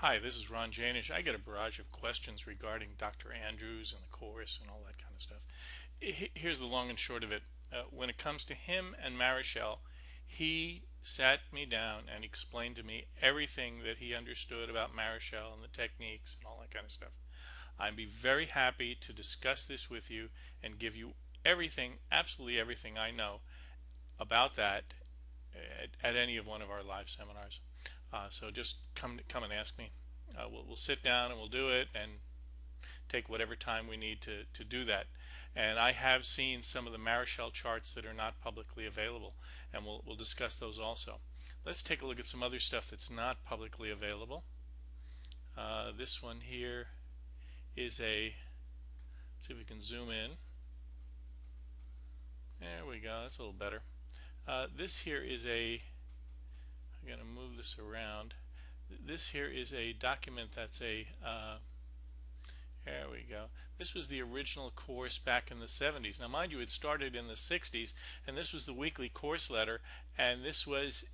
Hi, this is Ron Janish. I get a barrage of questions regarding Dr. Andrews and the course and all that kind of stuff. Here's the long and short of it. When it comes to him and Marichal, he sat me down and explained to me everything that he understood about Marichal and the techniques and all that kind of stuff. I'd be very happy to discuss this with you and give you everything, absolutely everything I know about that at any of one of our live seminars. So just come and ask me. We'll sit down and we'll do it and take whatever time we need to do that. And I have seen some of the Marichal charts that are not publicly available, and we'll discuss those also. Let's take a look at some other stuff that's not publicly available. This one here is let's see if we can zoom in. There we go, that's a little better. This here is I'm going to move this around. This here is a document that's there we go. This was the original course back in the 70s. Now mind you, it started in the 60s, and this was the weekly course letter, and this was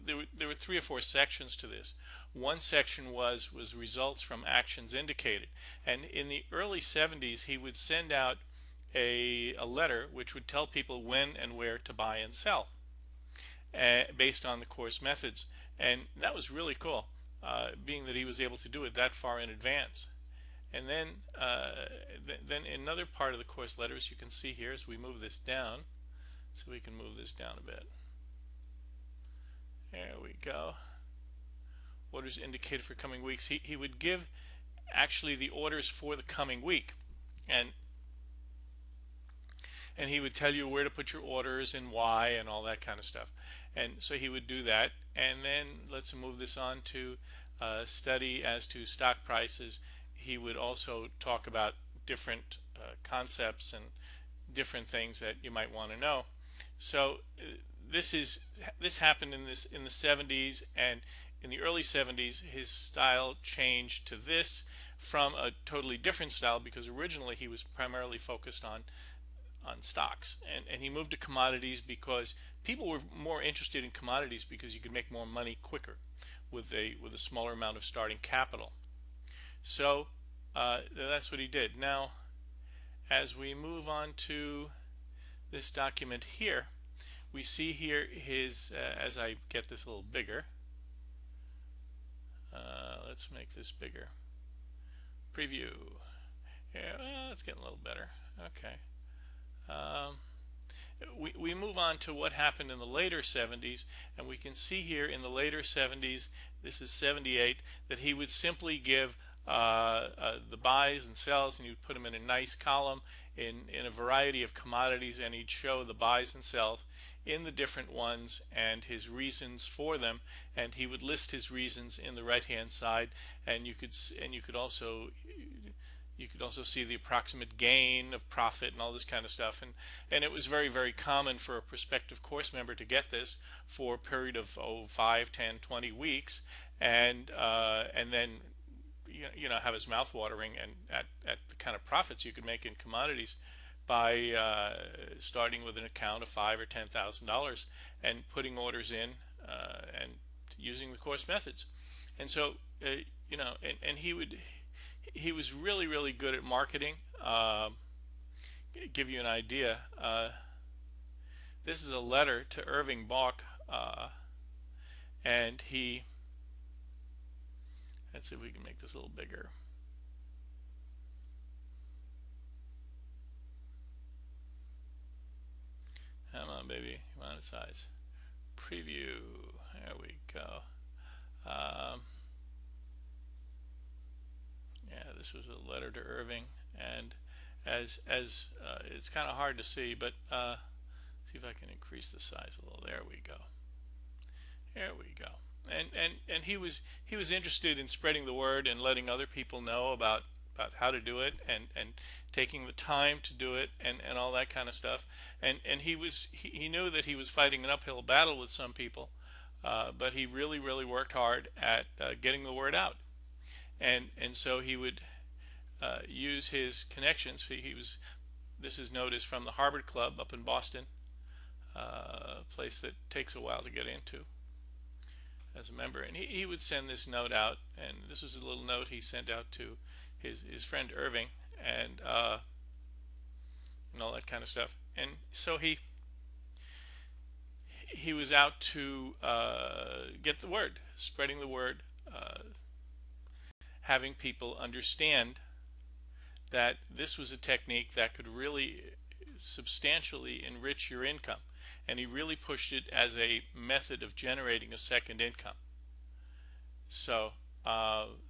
there were 3 or 4 sections to this. One section was results from actions indicated, and in the early 70s he would send out a letter which would tell people when and where to buy and sell based on the course methods. And that was really cool, being that he was able to do it that far in advance. And then another part of the course letters you can see here as we move this down. So we can move this down a bit. There we go. Orders indicated for coming weeks. He would give actually the orders for the coming week, and he would tell you where to put your orders and why and all that kind of stuff. And so he would do that. And then let's move this on to study as to stock prices. He would also talk about different concepts and different things that you might want to know. So this happened in the 70s, and in the early 70s his style changed to this from a totally different style, because originally he was primarily focused on stocks, and he moved to commodities because people were more interested in commodities because you could make more money quicker with a smaller amount of starting capital. So that's what he did. Now as we move on to this document here, we see here his as I get this a little bigger, let's make this bigger. Preview. Yeah, well, it's getting a little better. Okay. We move on to what happened in the later 70s, and we can see here in the later 70s, this is 78, that he would simply give the buys and sells, and you'd put them in a nice column in a variety of commodities, and he'd show the buys and sells in the different ones and his reasons for them, and he would list his reasons in the right hand side, and you could also see the approximate gain of profit and all this kind of stuff. And it was very, very common for a prospective course member to get this for a period of 5, 10, 20 weeks, and then have his mouth watering and at the kind of profits you could make in commodities by starting with an account of $5,000 or $10,000 and putting orders in and using the course methods. And so and he was really, really good at marketing. Give you an idea, this is a letter to Irving Balk, and let's see if we can make this a little bigger. Come on, baby, come on, size. Preview. There we go. Yeah, this was a letter to Irving, and as it's kind of hard to see, but see if I can increase the size a little. There we go. There we go. And he was interested in spreading the word and letting other people know about how to do it, and taking the time to do it, and all that kind of stuff. And he knew that he was fighting an uphill battle with some people, but he really, really worked hard at getting the word out. And so he would use his connections. This is noticed from the Harvard Club up in Boston, a place that takes a while to get into. as a member, and he would send this note out, and this was a little note he sent out to his friend Irving, and all that kind of stuff. And so he was out to get the word, spreading the word, having people understand that this was a technique that could really substantially enrich your income. And he really pushed it as a method of generating a second income. So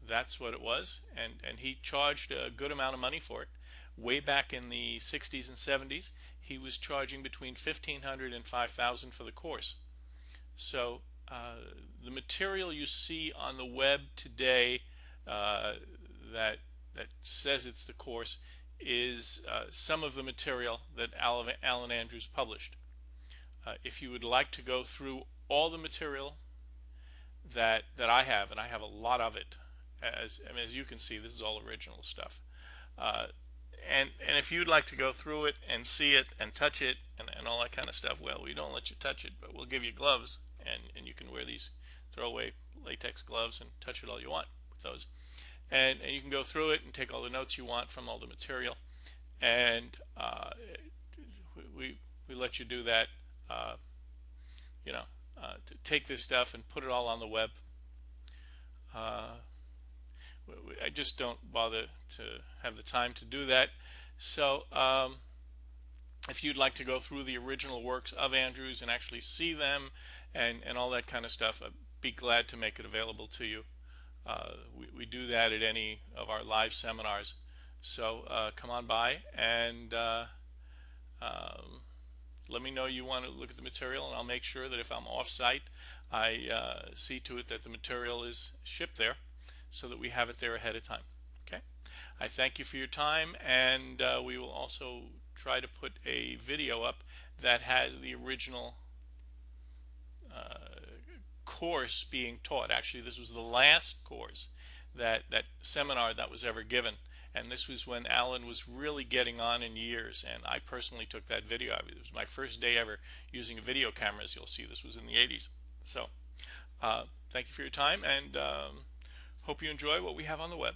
that's what it was, and he charged a good amount of money for it. Way back in the 60s and 70s, he was charging between $1,500 and $5,000 for the course. So the material you see on the web today that says it's the course is some of the material that Alan Andrews published. If you would like to go through all the material that I have, and I have a lot of it, as you can see, this is all original stuff. And if you'd like to go through it and see it and touch it and all that kind of stuff, well, we don't let you touch it, but we'll give you gloves, and you can wear these throwaway latex gloves and touch it all you want with those. And you can go through it and take all the notes you want from all the material, and we let you do that. To take this stuff and put it all on the web. I just don't bother to have the time to do that. So if you'd like to go through the original works of Andrews and actually see them and all that kind of stuff, I'd be glad to make it available to you. We do that at any of our live seminars. So come on by and let me know you want to look at the material, and I'll make sure that if I'm off-site, I see to it that the material is shipped there so that we have it there ahead of time. Okay? I thank you for your time, and we will also try to put a video up that has the original course being taught. Actually, this was the last course, that seminar that was ever given. And this was when Alan was really getting on in years, and I personally took that video. It was my first day ever using a video camera, as you'll see. This was in the 80s. So thank you for your time, and hope you enjoy what we have on the web.